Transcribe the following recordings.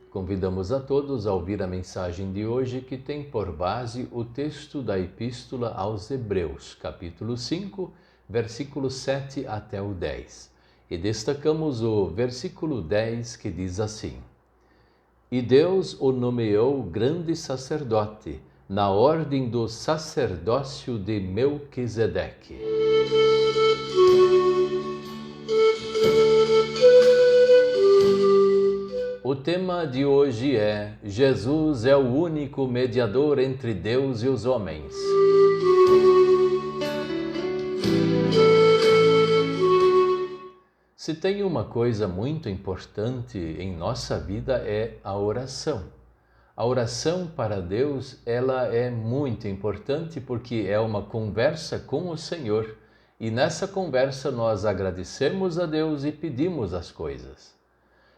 Convidamos a todos a ouvir a mensagem de hoje, que tem por base o texto da Epístola aos Hebreus, capítulo 5, versículo 7 até o 10. E destacamos o versículo 10, que diz assim: E Deus o nomeou grande sacerdote, na ordem do sacerdócio de Melquisedeque. O tema de hoje é: Jesus é o único mediador entre Deus e os homens. Se tem uma coisa muito importante em nossa vida é a oração. A oração para Deus, ela é muito importante porque é uma conversa com o Senhor. E nessa conversa nós agradecemos a Deus e pedimos as coisas.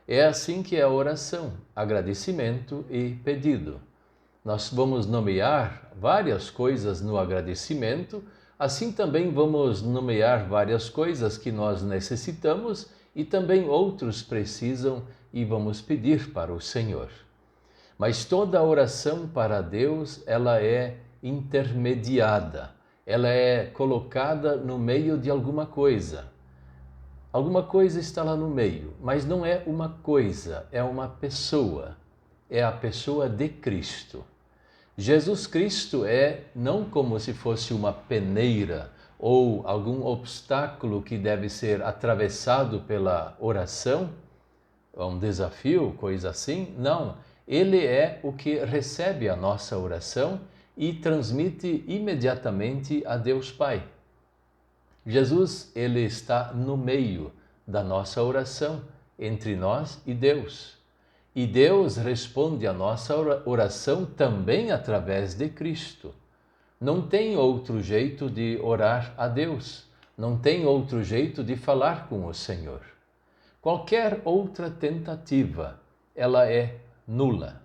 É assim que é a oração, agradecimento e pedido. Nós vamos nomear várias coisas no agradecimento, assim também vamos nomear várias coisas que nós necessitamos e também outros precisam e vamos pedir para o Senhor. Mas toda oração para Deus, ela é intermediada, ela é colocada no meio de alguma coisa. Alguma coisa está lá no meio, mas não é uma coisa, é uma pessoa. É a pessoa de Cristo. Jesus Cristo é não como se fosse uma peneira ou algum obstáculo que deve ser atravessado pela oração, um desafio, coisa assim. Não, ele é o que recebe a nossa oração e transmite imediatamente a Deus Pai. Jesus, ele está no meio da nossa oração, entre nós e Deus. E Deus responde a nossa oração também através de Cristo. Não tem outro jeito de orar a Deus, não tem outro jeito de falar com o Senhor. Qualquer outra tentativa, ela é nula,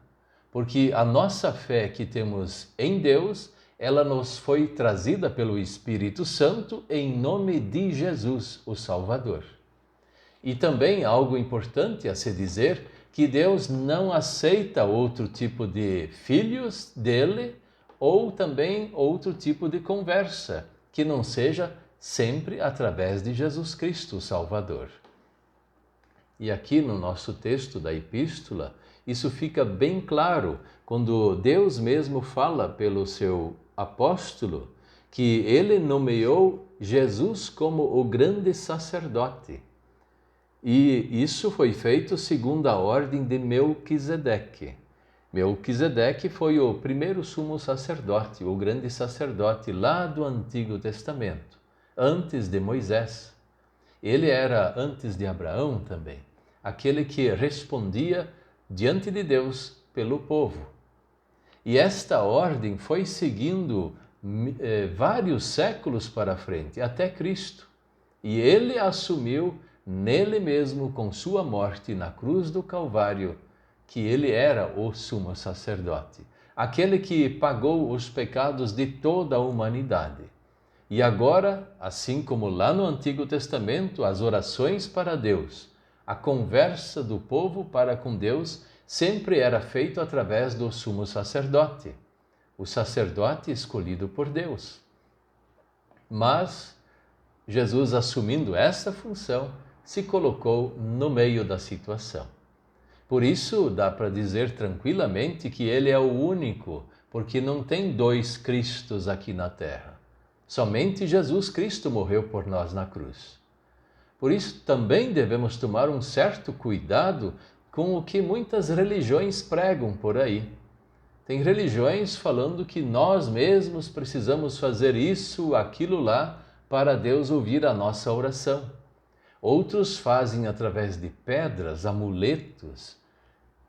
porque a nossa fé que temos em Deus, ela nos foi trazida pelo Espírito Santo em nome de Jesus, o Salvador. E também algo importante a se dizer, que Deus não aceita outro tipo de filhos dele ou também outro tipo de conversa, que não seja sempre através de Jesus Cristo, o Salvador. E aqui no nosso texto da Epístola, isso fica bem claro quando Deus mesmo fala pelo seu apóstolo que ele nomeou Jesus como o grande sacerdote. E isso foi feito segundo a ordem de Melquisedeque. Melquisedeque foi o primeiro sumo sacerdote, o grande sacerdote lá do Antigo Testamento, antes de Moisés. Ele era, antes de Abraão também, aquele que respondia diante de Deus pelo povo. E esta ordem foi seguindo vários séculos para frente, até Cristo. E ele assumiu nele mesmo, com sua morte na cruz do Calvário, que ele era o sumo sacerdote, aquele que pagou os pecados de toda a humanidade. E agora, assim como lá no Antigo Testamento, as orações para Deus, a conversa do povo para com Deus, sempre era feito através do sumo sacerdote, o sacerdote escolhido por Deus. Mas Jesus, assumindo essa função, se colocou no meio da situação. Por isso, dá para dizer tranquilamente que ele é o único, porque não tem dois Cristos aqui na terra. Somente Jesus Cristo morreu por nós na cruz. Por isso, também devemos tomar um certo cuidado com o que muitas religiões pregam por aí. Tem religiões falando que nós mesmos precisamos fazer isso, aquilo lá, para Deus ouvir a nossa oração. Outros fazem através de pedras, amuletos,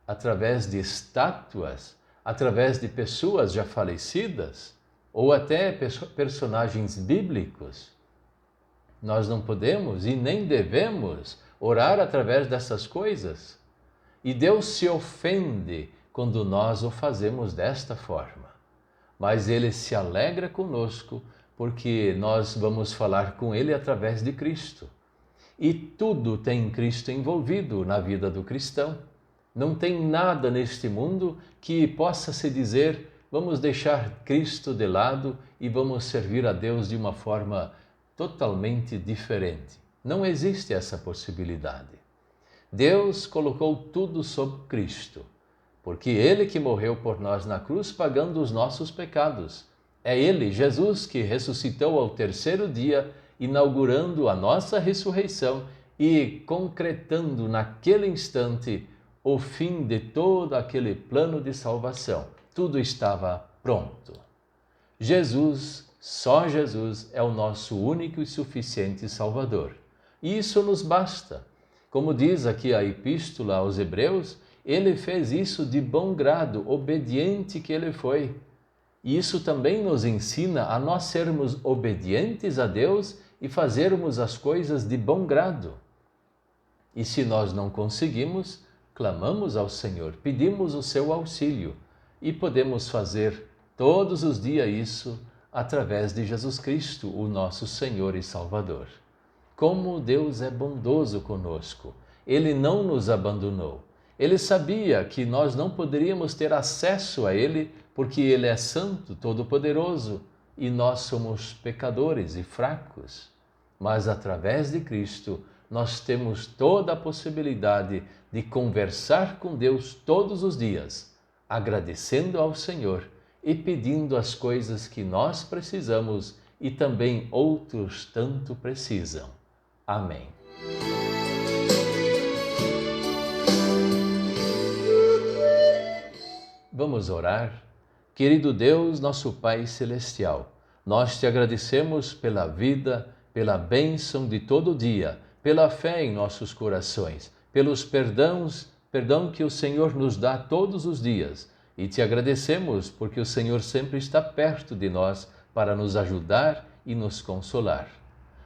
através de estátuas, através de pessoas já falecidas, ou até personagens bíblicos. Nós não podemos e nem devemos orar através dessas coisas. E Deus se ofende quando nós o fazemos desta forma. Mas Ele se alegra conosco porque nós vamos falar com Ele através de Cristo. E tudo tem Cristo envolvido na vida do cristão. Não tem nada neste mundo que possa se dizer, vamos deixar Cristo de lado e vamos servir a Deus de uma forma totalmente diferente. Não existe essa possibilidade. Deus colocou tudo sobre Cristo, porque Ele que morreu por nós na cruz, pagando os nossos pecados. É Ele, Jesus, que ressuscitou ao terceiro dia, inaugurando a nossa ressurreição e concretando naquele instante o fim de todo aquele plano de salvação. Tudo estava pronto. Jesus, só Jesus, é o nosso único e suficiente Salvador. E isso nos basta. Como diz aqui a Epístola aos Hebreus, Ele fez isso de bom grado, obediente que Ele foi. E isso também nos ensina a nós sermos obedientes a Deus e fazermos as coisas de bom grado. E se nós não conseguimos, clamamos ao Senhor, pedimos o seu auxílio e podemos fazer todos os dias isso através de Jesus Cristo, o nosso Senhor e Salvador. Como Deus é bondoso conosco, Ele não nos abandonou. Ele sabia que nós não poderíamos ter acesso a Ele porque Ele é santo, todo-poderoso e nós somos pecadores e fracos. Mas através de Cristo, nós temos toda a possibilidade de conversar com Deus todos os dias, agradecendo ao Senhor e pedindo as coisas que nós precisamos e também outros tanto precisam. Amém. Vamos orar. Querido Deus, nosso Pai Celestial, nós te agradecemos pela vida, pela bênção de todo dia, pela fé em nossos corações, pelos perdão que o Senhor nos dá todos os dias. E te agradecemos porque o Senhor sempre está perto de nós para nos ajudar e nos consolar.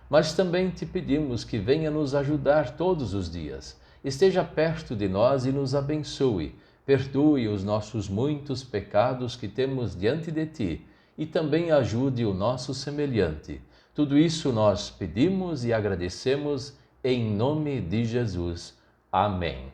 Mas também te pedimos que venha nos ajudar todos os dias. Esteja perto de nós e nos abençoe. Perdoe os nossos muitos pecados que temos diante de ti e também ajude o nosso semelhante. Tudo isso nós pedimos e agradecemos em nome de Jesus. Amém.